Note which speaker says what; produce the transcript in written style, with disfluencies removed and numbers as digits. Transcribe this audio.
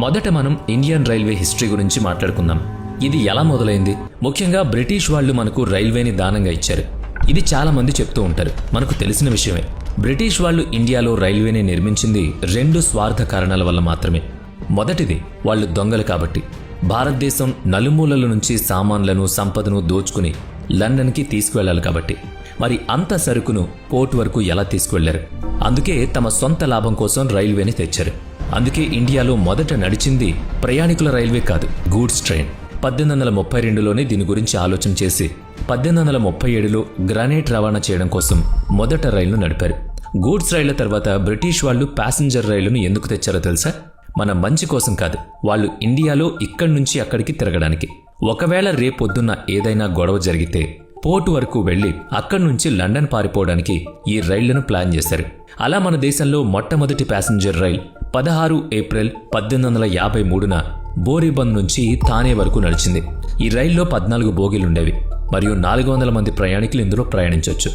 Speaker 1: మొదట మనం Indian railway history గురించి మాట్లాడుకుందాం. ఇది ఎలా మొదలైంది? ముఖ్యంగా బ్రిటిష్ వాళ్ళు మనకు రైల్వేని దానంగా ఇచ్చారు. ఇది చాలా మంది చెప్తూ ఉంటారు, మనకు తెలిసిన విషయమే. బ్రిటిష్ వాళ్ళు ఇండియాలో రైల్వేని నిర్మించింది 2 స్వార్థ కారణాల వల్ల మాత్రమే. మొదటిది, వాళ్ళు దొంగలు కాబట్టి. భారతదేశం నలుమూలల నుంచి సామాన్లను, సంపదను దోచుకుని లండన్కి తీసుకువెళ్లాలి కాబట్టి. మరి అంత సరుకును పోర్ట్ వరకు ఎలా తీసుకువెళ్లారు? అందుకే తమ సొంత లాభం కోసం రైల్వేని తెచ్చారు. అందుకే ఇండియాలో మొదట నడిచింది ప్రయాణికుల రైల్వే కాదు, గూడ్స్ ట్రైన్. 1832లోనే దీని గురించి ఆలోచన చేసి 1837లో గ్రానైట్ రవాణా చేయడం కోసం మొదట రైలును నడిపారు. గూడ్స్ రైళ్ల తర్వాత బ్రిటిష్ వాళ్ళు ప్యాసింజర్ రైలును ఎందుకు తెచ్చారో తెలుసా? మన మంచి కోసం కాదు, వాళ్ళు ఇండియాలో ఇక్కడి నుంచి అక్కడికి తిరగడానికి. ఒకవేళ రేపొద్దున్న ఏదైనా గొడవ జరిగితే పోర్టు వరకు వెళ్లి అక్కడి నుంచి లండన్ పారిపోవడానికి ఈ రైళ్లను ప్లాన్ చేశారు. అలా మన దేశంలో మొట్టమొదటి ప్యాసింజర్ రైల్ 16 ఏప్రిల్ 1853న బోరీబంద్ నుంచి థానే వరకు నడిచింది. ఈ రైల్లో 14 బోగీలుండేవి మరియు 400 మంది ప్రయాణికులు ఇందులో ప్రయాణించవచ్చు.